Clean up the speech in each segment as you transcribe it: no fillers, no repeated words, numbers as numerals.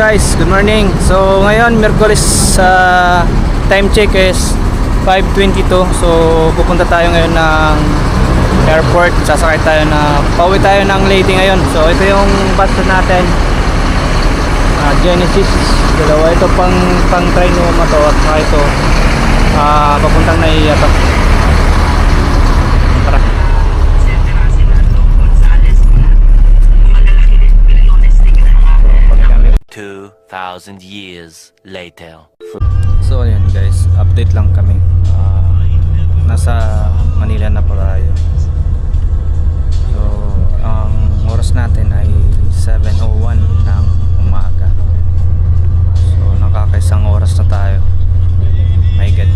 guys, good morning. So ngayon Miyerkules, time check is 5:22. So pupunta tayo ngayon ng airport. Sasakay tayo pauwi tayo ng Leyte ngayon. So ito yung bus natin, Genesis. Dalawa ito pang train mo to, at saka ito papuntang Naiya to. Tara. 2,000 years later. So ayan guys, update lang kami. Nasa Manila na po tayo. So ang oras natin ay 7:01 ng umaga. So nakakaisang oras na tayo. My God.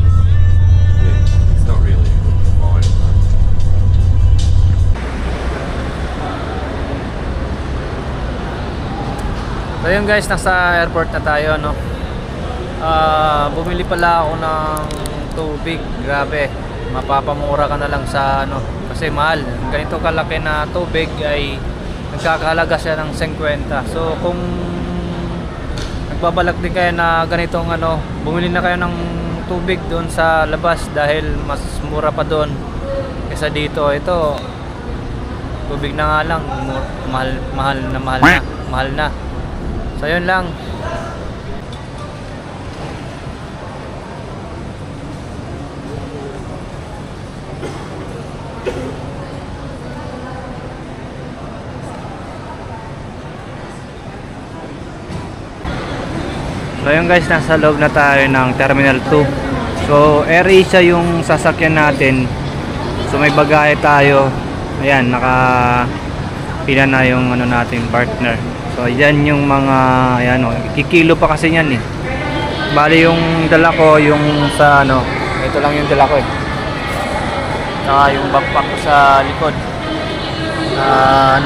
It's not really fine. So yun guys, nasa airport na tayo, no. Bumili pala ako ng tubig. Grabe, mapapamura ka na lang sa kasi mahal. Ganito kalaki na tubig ay nagkakahalaga siya ng 50. So kung nagbabalak din kayo na ganitong bumili na kayo ng tubig doon sa labas dahil mas mura pa doon kaysa dito. Ito tubig na nga lang mahal na. So yun lang. So yun guys, nasa loob na tayo ng Terminal 2. So AirAsia yung sasakyan natin. So may bagahe tayo. Ayan, pila na yung nating partner. So yan yung mga kikilo pa kasi yan eh. Bali yung dala ko yung sa ito lang yung dala ko eh. Saka yung backpack ko sa likod.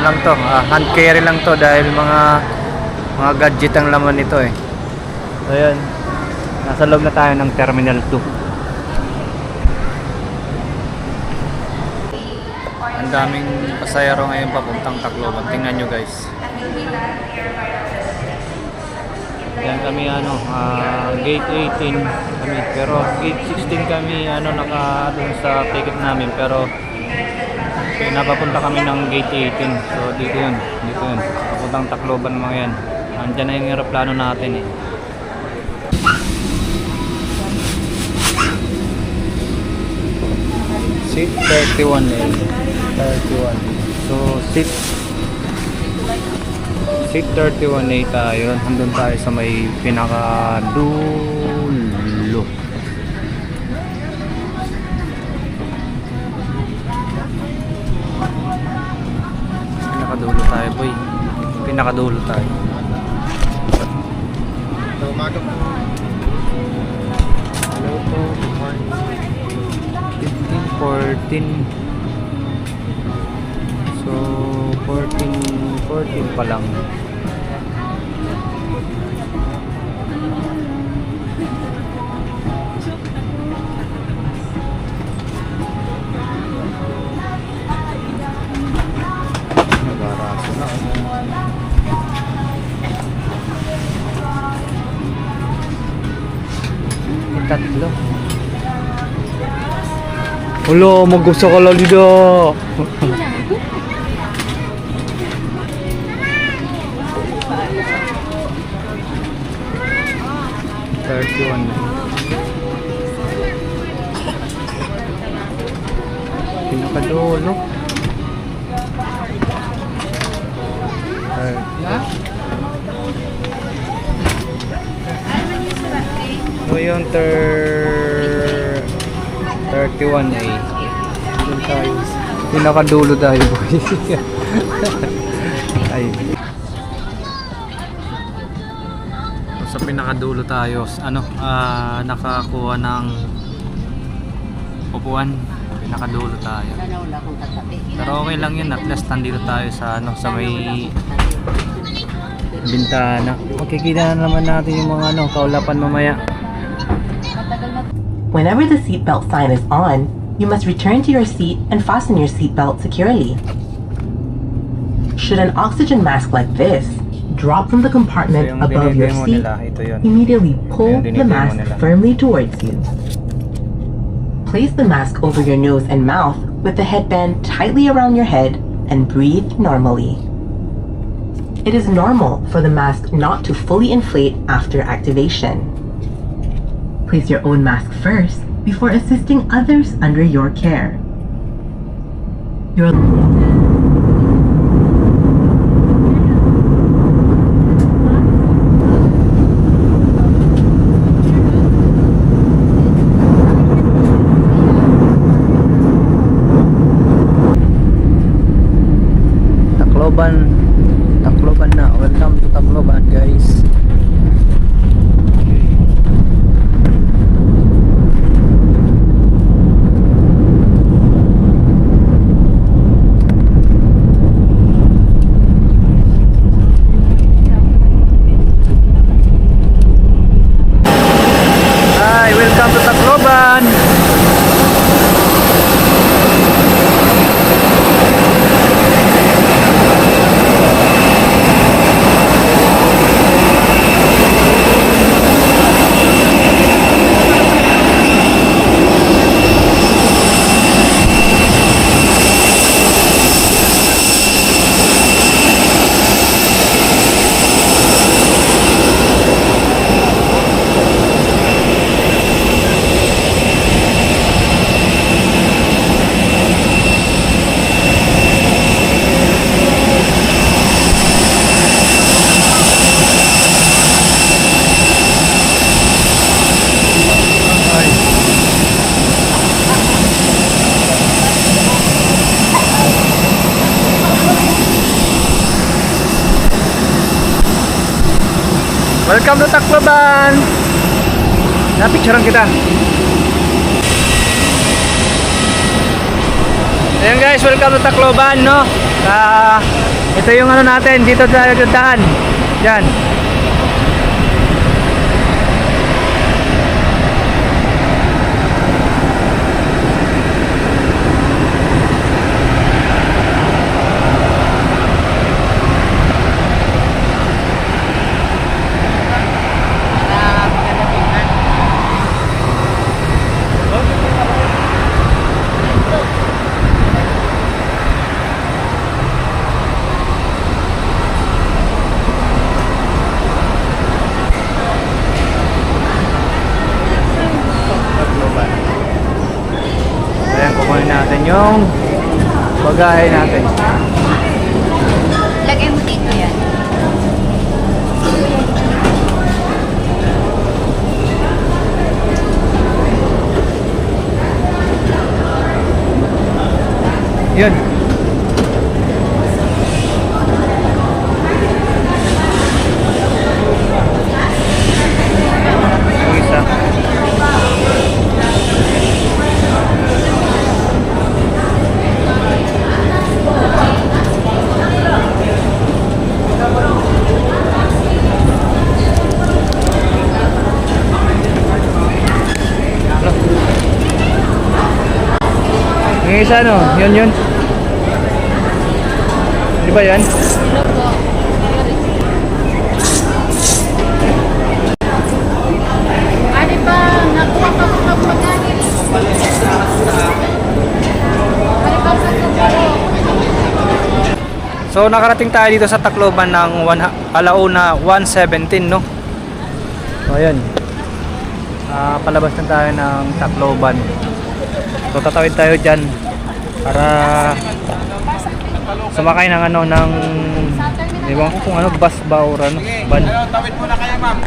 Lang to, hand carry lang to dahil mga gadget ang laman nito eh. So yan, nasa loob na tayo ng Terminal 2. Ang daming pasayero ngayon papuntang Tacloban. Tingnan nyo guys. Yan kami gate 18 kami, pero gate 16 kami naka dun sa ticket namin, pero napapunta kami ng gate 18. So dito yun papuntang Tacloban mga yan. Andyan na yung aeroplano natin eh. Seat 31A. So seat 31A tayo. Nandun tayo sa may pinakadulo. Pinakadulo tayo boy. Pinakadulo tayo. Umaga po. Hello po. 14. So 14 pa lang. Nagaraso na. Tatlo. Hello, mag-gusto ka lang dito. 31. Pinakadulo. So yung 31A. Doon tayo. Pinakadulo tayo boy. Ay. Sa pinakadulo tayo, nakakuha ng upuan. Pinakadulo tayo. Pero okay lang yun, at least nandito tayo sa may bintana. Makikita na naman natin yung mga kaulapan mamaya. Whenever the seatbelt sign is on, you must return to your seat and fasten your seatbelt securely. Should an oxygen mask like this drop from the So compartment yung above your dinidemo seat. nila, ito yun. Immediately pull Yung the dinidemo mask nila. firmly towards you. Place the mask over your nose and mouth with the headband tightly around your head and breathe normally. It is normal for the mask not to fully inflate after activation. Place your own mask first before assisting others under your care. Your Tacloban na. Welcome to Tacloban, guys. Hi, welcome to Tacloban. Welcome to Tacloban! Napicturean kita. Ayan guys, welcome to Tacloban, no? Ito yung ano natin, dito tayo dadaan. Yan. Ayan, kukunin natin yung bagahe natin. Lagay mo dito yan. Yun. Yung isa. Yung isa no, yun. Di ba yan? Ano ba? Nakuha ka mo magpagani. So nakarating tayo dito sa Tacloban ng alauna 1:17, no? So ayan. Palabas na tayo ng Tacloban. So tatawid tayo dyan para sumakay ng ano ng ewan ko kung ano, bus ba or ano, van. Tawid muna kayo, ma'am.